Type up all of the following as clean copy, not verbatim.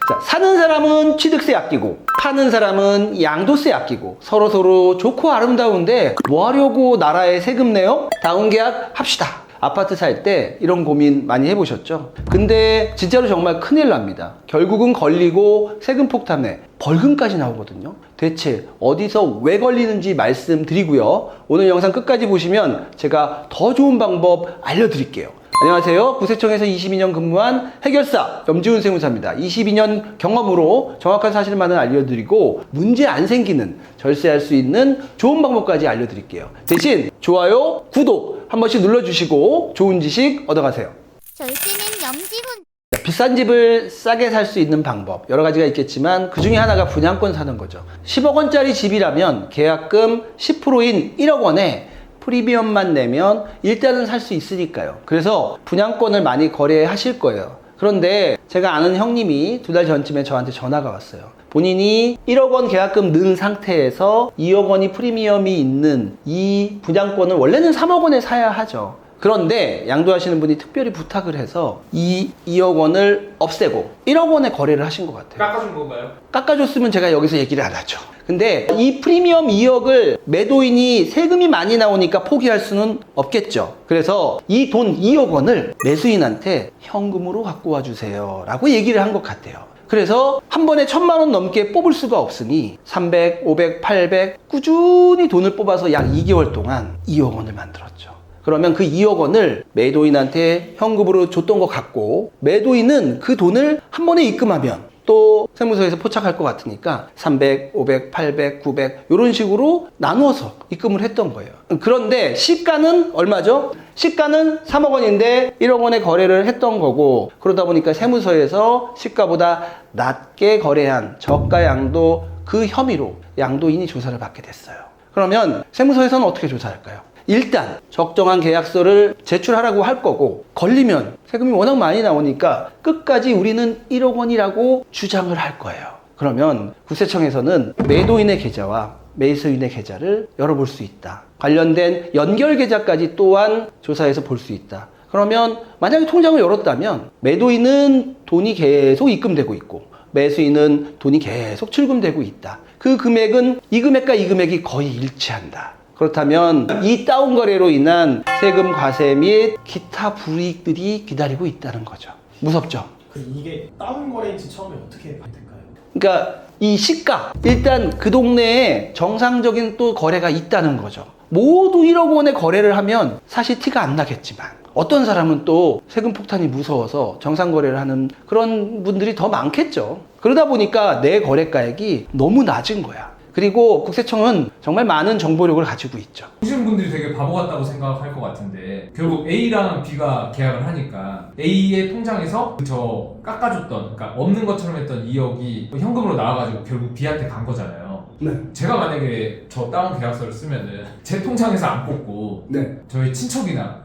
자, 사는 사람은 취득세 아끼고 파는 사람은 양도세 아끼고 서로서로 좋고 아름다운데 뭐 하려고 나라에 세금 내요? 다운계약 합시다. 아파트 살 때 이런 고민 많이 해보셨죠? 근데 진짜로 정말 큰일 납니다. 결국은 걸리고 세금 폭탄에 벌금까지 나오거든요. 대체 어디서 왜 걸리는지 말씀드리고요. 오늘 영상 끝까지 보시면 제가 더 좋은 방법 알려드릴게요. 안녕하세요. 구세청에서 22년 근무한 해결사 염지훈 세무사입니다. 22년 경험으로 정확한 사실만을 알려드리고 문제 안 생기는 절세할 수 있는 좋은 방법까지 알려드릴게요. 대신 좋아요, 구독 한 번씩 눌러주시고 좋은 지식 얻어가세요. 절세는 염지훈. 비싼 집을 싸게 살 수 있는 방법 여러 가지가 있겠지만 그 중에 하나가 분양권 사는 거죠. 10억 원짜리 집이라면 계약금 10%인 1억 원에 프리미엄만 내면 일단은 살 수 있으니까요. 그래서 분양권을 많이 거래하실 거예요. 그런데 제가 아는 형님이 2달 전쯤에 저한테 전화가 왔어요. 본인이 1억 원 계약금 넣은 상태에서 2억 원이 프리미엄이 있는 이 분양권을 원래는 3억 원에 사야 하죠. 그런데 양도하시는 분이 특별히 부탁을 해서 이 2억 원을 없애고 1억 원에 거래를 하신 것 같아요. 깎아준 건가요? 깎아줬으면 제가 여기서 얘기를 안 하죠. 근데 이 프리미엄 2억을 매도인이 세금이 많이 나오니까 포기할 수는 없겠죠. 그래서 이 돈 2억 원을 매수인한테 현금으로 갖고 와주세요 라고 얘기를 한 것 같아요. 그래서 한 번에 1,000만 원 넘게 뽑을 수가 없으니 300, 500, 800 꾸준히 돈을 뽑아서 약 2개월 동안 2억 원을 만들었죠. 그러면 그 2억 원을 매도인한테 현금으로 줬던 것 같고 매도인은 그 돈을 한 번에 입금하면 또 세무서에서 포착할 것 같으니까 300, 500, 800, 900 이런 식으로 나누어서 입금을 했던 거예요. 그런데 시가는 얼마죠? 시가는 3억 원인데 1억 원에 거래를 했던 거고 그러다 보니까 세무서에서 시가보다 낮게 거래한 저가 양도 그 혐의로 양도인이 조사를 받게 됐어요. 그러면 세무서에서는 어떻게 조사할까요? 일단 적정한 계약서를 제출하라고 할 거고 걸리면 세금이 워낙 많이 나오니까 끝까지 우리는 1억 원이라고 주장을 할 거예요. 그러면 구세청에서는 매도인의 계좌와 매수인의 계좌를 열어볼 수 있다. 관련된 연결 계좌까지 또한 조사해서 볼 수 있다. 그러면 만약에 통장을 열었다면 매도인은 돈이 계속 입금되고 있고 매수인은 돈이 계속 출금되고 있다. 그 금액은 이 금액과 이 금액이 거의 일치한다. 그렇다면 이 다운 거래로 인한 세금 과세 및 기타 불이익들이 기다리고 있다는 거죠. 무섭죠? 이게 다운 거래인지 처음에 어떻게 될까요? 그러니까 이 시가 일단 그 동네에 정상적인 또 거래가 있다는 거죠. 모두 1억 원에 거래를 하면 사실 티가 안 나겠지만 어떤 사람은 또 세금 폭탄이 무서워서 정상 거래를 하는 그런 분들이 더 많겠죠. 그러다 보니까 내 거래가액이 너무 낮은 거야. 그리고 국세청은 정말 많은 정보력을 가지고 있죠. 보시는 분들이 되게 바보 같다고 생각할 것 같은데 결국 A랑 B가 계약을 하니까 A의 통장에서 저 깎아줬던 그러니까 없는 것처럼 했던 2억이 현금으로 나와가지고 결국 B한테 간 거잖아요. 네. 제가 만약에 저 다운 계약서를 쓰면은 제 통장에서 안 뽑고 네. 저희 친척이나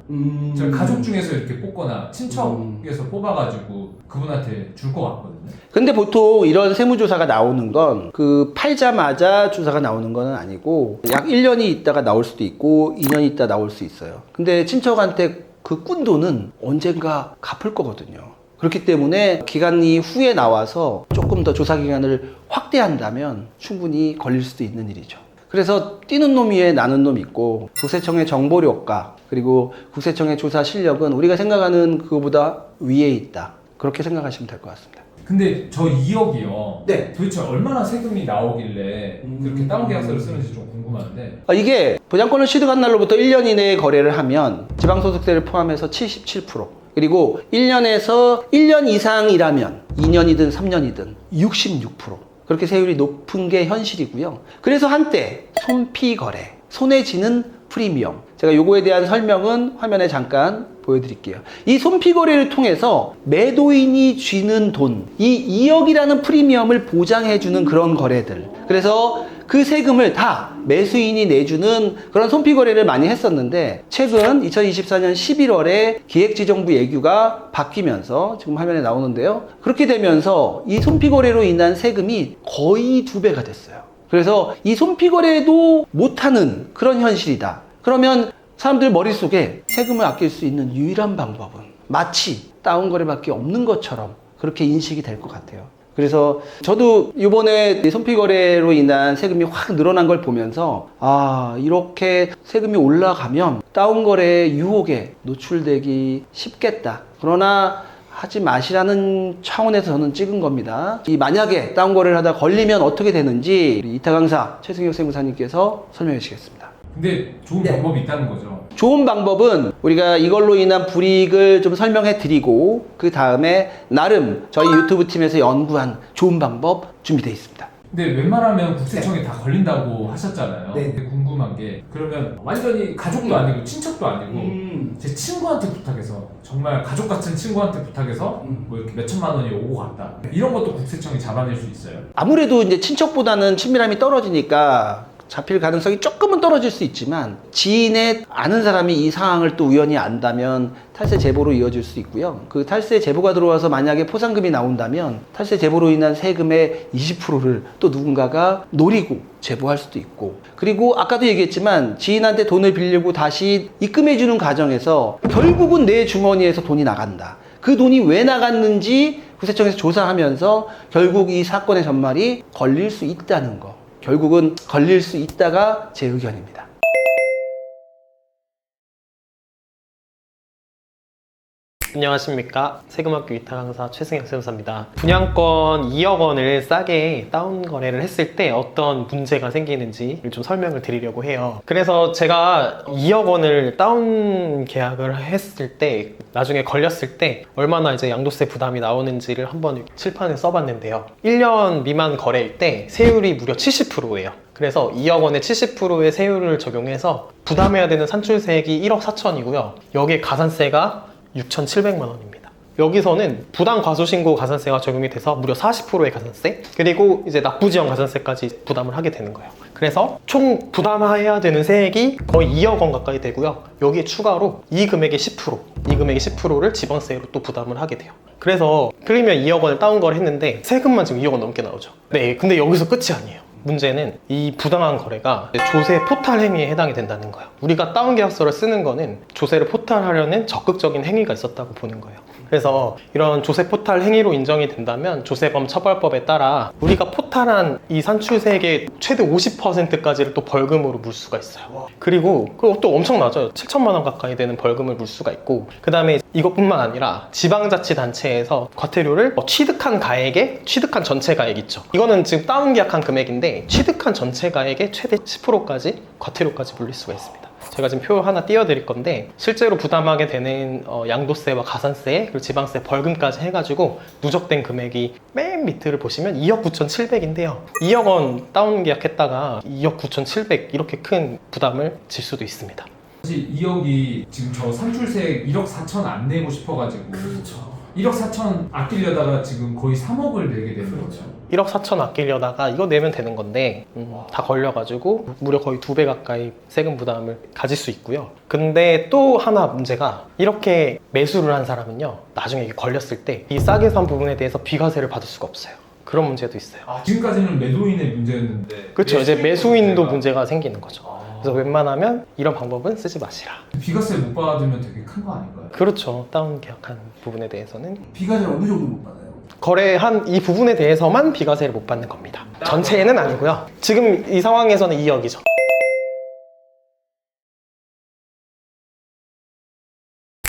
저희 가족 중에서 이렇게 뽑거나 친척에서 뽑아가지고 그분한테 줄 것 같거든요. 근데 보통 이런 세무조사가 나오는 건 그 팔자마자 조사가 나오는 건 아니고 약 1년이 있다가 나올 수도 있고 2년 있다 나올 수 있어요. 근데 친척한테 그 꾼 돈은 언젠가 갚을 거거든요. 그렇기 때문에 기간이 후에 나와서 조금 더 조사 기간을 확대한다면 충분히 걸릴 수도 있는 일이죠. 그래서 뛰는 놈 위에 나는 놈 있고 국세청의 정보력과 그리고 국세청의 조사 실력은 우리가 생각하는 그거보다 위에 있다. 그렇게 생각하시면 될 것 같습니다. 근데 저 2억이요. 네. 도대체 얼마나 세금이 나오길래 그렇게 다운 계약서를 쓰는지 좀 궁금한데. 이게 분양권을 취득한 날로부터 1년 이내에 거래를 하면 지방소득세를 포함해서 77% 그리고 1년에서 1년 이상이라면 2년이든 3년이든 66% 그렇게 세율이 높은 게 현실이고요. 그래서 한때 손피 거래, 손에 쥐는 프리미엄 제가 요거에 대한 설명은 화면에 잠깐 보여드릴게요. 이 손피 거래를 통해서 매도인이 쥐는 돈, 이 2억이라는 프리미엄을 보장해주는 그런 거래들. 그래서 그 세금을 다 매수인이 내주는 그런 손피 거래를 많이 했었는데 최근 2024년 11월에 기획재정부 예규가 바뀌면서 지금 화면에 나오는데요. 그렇게 되면서 이 손피 거래로 인한 세금이 거의 2배가 됐어요. 그래서 이 손피 거래도 못하는 그런 현실이다. 그러면 사람들 머릿속에 세금을 아낄 수 있는 유일한 방법은 마치 다운 거래밖에 없는 것처럼 그렇게 인식이 될 것 같아요. 그래서 저도 이번에 손피거래로 인한 세금이 확 늘어난 걸 보면서 아, 이렇게 세금이 올라가면 다운거래의 유혹에 노출되기 쉽겠다. 그러나 하지 마시라는 차원에서 저는 찍은 겁니다. 이 만약에 다운거래를 하다 걸리면 어떻게 되는지 우리 이타 강사 최승혁 세무사님께서 설명해 주시겠습니다. 근데 좋은 방법이 있다는 거죠. 좋은 방법은 우리가 이걸로 인한 불이익을 좀 설명해 드리고 그 다음에 나름 저희 유튜브 팀에서 연구한 좋은 방법 준비되어 있습니다. 근데 웬만하면 국세청에 다 걸린다고 하셨잖아요. 네. 근데 궁금한 게 그러면 완전히 가족도 아니고 친척도 아니고 제 친구한테 부탁해서 정말 가족 같은 친구한테 부탁해서 뭐 이렇게 몇 천만 원이 오고 갔다. 이런 것도 국세청이 잡아낼 수 있어요. 아무래도 이제 친척보다는 친밀함이 떨어지니까 잡힐 가능성이 조금은 떨어질 수 있지만 지인의 아는 사람이 이 상황을 또 우연히 안다면 탈세 제보로 이어질 수 있고요. 그 탈세 제보가 들어와서 만약에 포상금이 나온다면 탈세 제보로 인한 세금의 20%를 또 누군가가 노리고 제보할 수도 있고, 그리고 아까도 얘기했지만 지인한테 돈을 빌리고 다시 입금해 주는 과정에서 결국은 내 주머니에서 돈이 나간다. 그 돈이 왜 나갔는지 국세청에서 조사하면서 결국 이 사건의 전말이 걸릴 수 있다는 거. 결국은 걸릴 수 있다가 제 의견입니다. 안녕하십니까. 세금학교 이타 강사 최승혁 세무사입니다. 분양권 2억 원을 싸게 다운 거래를 했을 때 어떤 문제가 생기는지를 좀 설명을 드리려고 해요. 그래서 제가 2억 원을 다운 계약을 했을 때 나중에 걸렸을 때 얼마나 이제 양도세 부담이 나오는지를 한번 칠판에 써봤는데요. 1년 미만 거래일 때 세율이 무려 70%예요. 그래서 2억 원에 70%의 세율을 적용해서 부담해야 되는 산출세액이 1억 4천이고요. 여기에 가산세가 6,700만 원입니다. 여기서는 부당 과소신고 가산세가 적용이 돼서 무려 40%의 가산세, 그리고 이제 납부지연 가산세까지 부담을 하게 되는 거예요. 그래서 총 부담해야 되는 세액이 거의 2억 원 가까이 되고요. 여기에 추가로 이 금액의 10%를 지방세로 또 부담을 하게 돼요. 그래서 프리미엄 2억 원을 다운거래 했는데 세금만 지금 2억 원 넘게 나오죠. 네, 근데 여기서 끝이 아니에요. 문제는 이 부당한 거래가 조세 포탈 행위에 해당이 된다는 거예요. 우리가 다운 계약서를 쓰는 거는 조세를 포탈하려는 적극적인 행위가 있었다고 보는 거예요. 그래서 이런 조세 포탈 행위로 인정이 된다면 조세범 처벌법에 따라 우리가 포탈한 이 산출세액의 최대 50%까지를 또 벌금으로 물 수가 있어요. 그리고 그것도 엄청나죠. 7천만 원 가까이 되는 벌금을 물 수가 있고, 그 다음에 이것뿐만 아니라 지방자치단체에서 과태료를 취득한 가액에 취득한 전체 가액 있죠. 이거는 지금 다운 계약한 금액인데 취득한 전체 가액의 최대 10%까지 과태료까지 물릴 수가 있습니다. 제가 지금 표 하나 띄워드릴 건데 실제로 부담하게 되는 양도세와 가산세 그리고 지방세 벌금까지 해가지고 누적된 금액이 맨 밑을 보시면 2억 9,700인데요 2억 원 다운 계약했다가 2억 9,700 이렇게 큰 부담을 질 수도 있습니다. 사실 2억이 지금 저 산출세 1억 4천 안 내고 싶어가지고 1억 4천 아끼려다가 지금 거의 3억을 내게 되는 거죠. 1억 4천 아끼려다가 이거 내면 되는 건데 다 걸려가지고 무려 거의 2배 가까이 세금 부담을 가질 수 있고요. 근데 또 하나 문제가 이렇게 매수를 한 사람은요 나중에 이게 걸렸을 때 이 싸게 산 부분에 대해서 비과세를 받을 수가 없어요. 그런 문제도 있어요. 지금까지는 매도인의 문제였는데 그렇죠. 이제 매수인도 문제가 생기는 거죠. 그래서 웬만하면 이런 방법은 쓰지 마시라. 비과세 못 받으면 되게 큰 거 아닌가요? 그렇죠. 다운 계약한 부분에 대해서는 비과세를 어느 정도 못 받아요? 거래한 이 부분에 대해서만 비과세를 못 받는 겁니다. 전체에는 아니고요. 지금 이 상황에서는 2억이죠.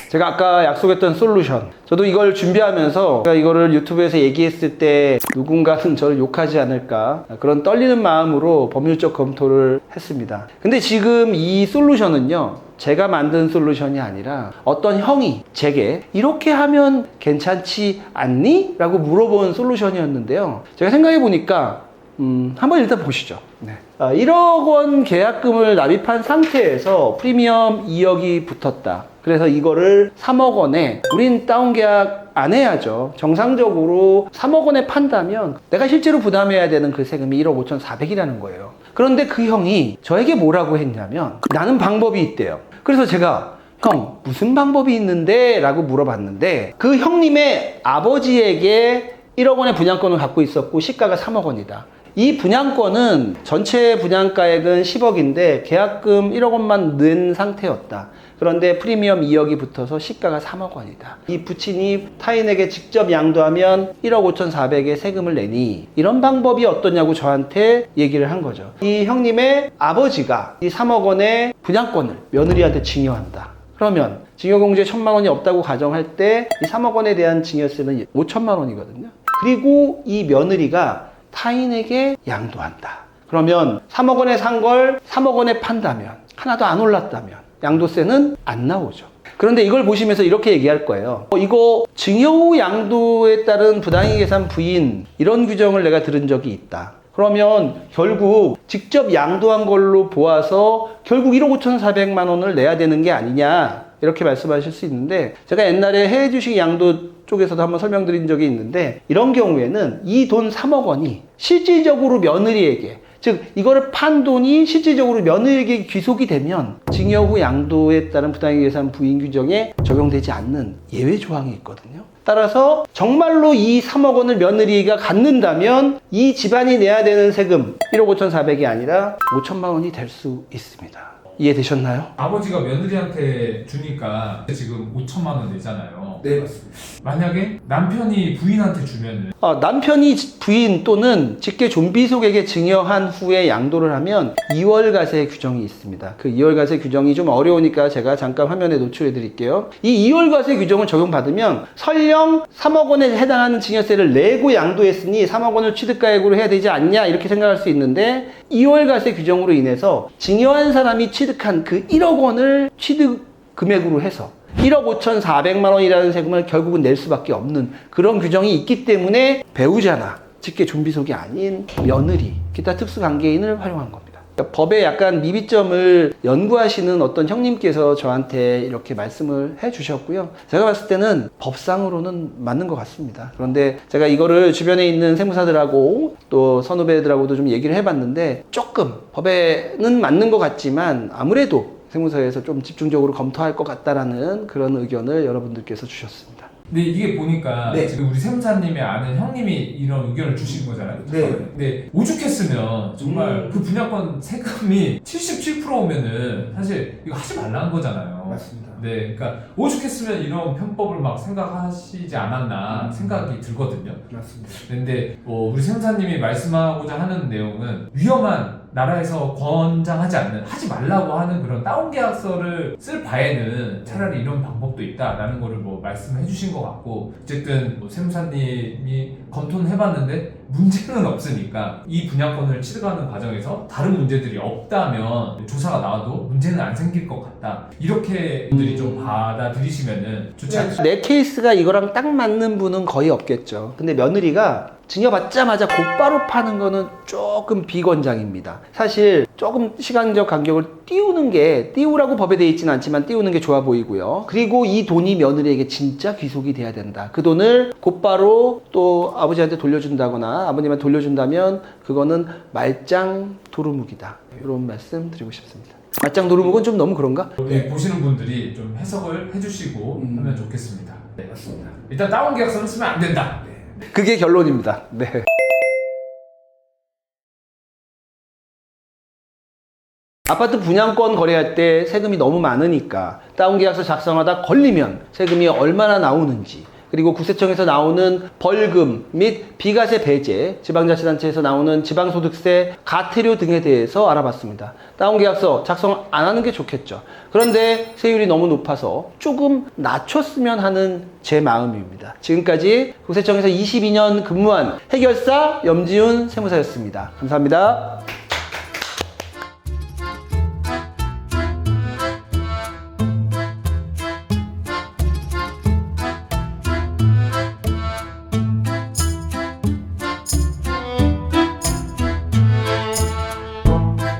제가 아까 약속했던 솔루션, 저도 이걸 준비하면서 제가 이거를 유튜브에서 얘기했을 때 누군가는 저를 욕하지 않을까 그런 떨리는 마음으로 법률적 검토를 했습니다. 근데 지금 이 솔루션은요 제가 만든 솔루션이 아니라 어떤 형이 제게 이렇게 하면 괜찮지 않니? 라고 물어본 솔루션이었는데요. 제가 생각해 보니까 한번 일단 보시죠. 네. 1억 원 계약금을 납입한 상태에서 프리미엄 2억이 붙었다. 그래서 이거를 3억 원에 우린 다운 계약 안 해야죠. 정상적으로 3억 원에 판다면 내가 실제로 부담해야 되는 그 세금이 1억 5,400이라는 거예요. 그런데 그 형이 저에게 뭐라고 했냐면 나는 방법이 있대요. 그래서 제가 형 무슨 방법이 있는데? 라고 물어봤는데 그 형님의 아버지에게 1억 원의 분양권을 갖고 있었고 시가가 3억 원이다. 이 분양권은 전체 분양가액은 10억인데 계약금 1억 원만 낸 상태였다. 그런데 프리미엄 2억이 붙어서 시가가 3억 원이다. 이 부친이 타인에게 직접 양도하면 1억 5,400의 세금을 내니 이런 방법이 어떠냐고 저한테 얘기를 한 거죠. 이 형님의 아버지가 이 3억 원의 분양권을 며느리한테 증여한다. 그러면 증여공제에 1,000만 원이 없다고 가정할 때 이 3억 원에 대한 증여세는 5천만 원이거든요. 그리고 이 며느리가 타인에게 양도한다. 그러면 3억 원에 산 걸 3억 원에 판다면 하나도 안 올랐다면 양도세는 안 나오죠. 그런데 이걸 보시면서 이렇게 얘기할 거예요. 이거 증여 후 양도에 따른 부당이익 계산 부인 이런 규정을 내가 들은 적이 있다. 그러면 결국 직접 양도한 걸로 보아서 결국 1억 5,400만 원을 내야 되는 게 아니냐 이렇게 말씀하실 수 있는데 제가 옛날에 해외 주식 양도 쪽에서도 한번 설명드린 적이 있는데 이런 경우에는 이 돈 3억 원이 실질적으로 며느리에게 즉 이거를 판 돈이 실질적으로 며느리에게 귀속이 되면 증여 후 양도에 따른 부당이익 계산 부인 규정에 적용되지 않는 예외 조항이 있거든요. 따라서 정말로 이 3억 원을 며느리가 갖는다면 이 집안이 내야 되는 세금 1억 5,400이 아니라 5천만 원이 될 수 있습니다. 이해되셨나요? 아버지가 며느리한테 주니까 지금 5천만 원 내잖아요. 네, 맞습니다. 만약에 남편이 부인한테 주면은 남편이 부인 또는 직계 존비속에게 증여한 후에 양도를 하면 2월과세 규정이 있습니다. 그 2월과세 규정이 좀 어려우니까 제가 잠깐 화면에 노출해 드릴게요. 이 2월과세 규정을 적용받으면 설령 3억 원에 해당하는 증여세를 내고 양도했으니 3억 원을 취득가액으로 해야 되지 않냐 이렇게 생각할 수 있는데 2월과세 규정으로 인해서 증여한 사람이 취득한 그 1억 원을 취득 금액으로 해서 1억 5,400만 원이라는 세금을 결국은 낼 수밖에 없는 그런 규정이 있기 때문에 배우자나 직계 존비속이 아닌 며느리, 기타 특수관계인을 활용한 겁니다. 그러니까 법의 약간 미비점을 연구하시는 어떤 형님께서 저한테 이렇게 말씀을 해주셨고요. 제가 봤을 때는 법상으로는 맞는 것 같습니다. 그런데 제가 이거를 주변에 있는 세무사들하고 또 선후배들하고도 좀 얘기를 해봤는데 조금 법에는 맞는 것 같지만 아무래도 세무서에서 좀 집중적으로 검토할 것 같다라는 그런 의견을 여러분들께서 주셨습니다. 근데 이게 보니까 네. 지금 우리 세무사님의 아는 형님이 이런 의견을 주신 거잖아요. 네. 근데 오죽했으면 정말 그 분양권 세금이 77%면은 사실 이거 하지 말라는 거잖아요. 맞습니다. 네, 그러니까 오죽했으면 이런 편법을 막 생각하시지 않았나 생각이 들거든요. 맞습니다. 근데 우리 세무사님이 말씀하고자 하는 내용은 위험한 나라에서 권장하지 않는 하지 말라고 하는 그런 다운 계약서를 쓸 바에는 차라리 이런 방법도 있다라는 거를 뭐 말씀해 주신 것 같고 어쨌든 뭐 세무사님이 검토는 해봤는데 문제는 없으니까 이 분양권을 취득하는 과정에서 다른 문제들이 없다면 조사가 나와도 문제는 안 생길 것 같다 이렇게 분들이 좀 받아들이시면은 좋지 않을까. 내 케이스가 이거랑 딱 맞는 분은 거의 없겠죠. 근데 며느리가 증여받자마자 곧바로 파는 거는 조금 비권장입니다. 사실 조금 시간적 간격을 띄우라고 법에 되어 있지는 않지만 띄우는 게 좋아 보이고요. 그리고 이 돈이 며느리에게 진짜 귀속이 돼야 된다. 그 돈을 곧바로 또 아버지한테 돌려준다거나 아버님한테 돌려준다면 그거는 말짱 도루묵이다. 이런 말씀 드리고 싶습니다. 말짱 도루묵은 좀 너무 그런가? 여기 보시는 분들이 좀 해석을 해주시고 하면 좋겠습니다. 네. 맞습니다. 일단 다운 계약서는 쓰면 안 된다. 그게 결론입니다. 네. 아파트 분양권 거래할 때 세금이 너무 많으니까 다운계약서 작성하다 걸리면 세금이 얼마나 나오는지 그리고 국세청에서 나오는 벌금 및 비과세 배제, 지방자치단체에서 나오는 지방소득세, 가태료 등에 대해서 알아봤습니다. 다운계약서 작성 안 하는 게 좋겠죠. 그런데 세율이 너무 높아서 조금 낮췄으면 하는 제 마음입니다. 지금까지 국세청에서 22년 근무한 해결사 염지훈 세무사였습니다. 감사합니다.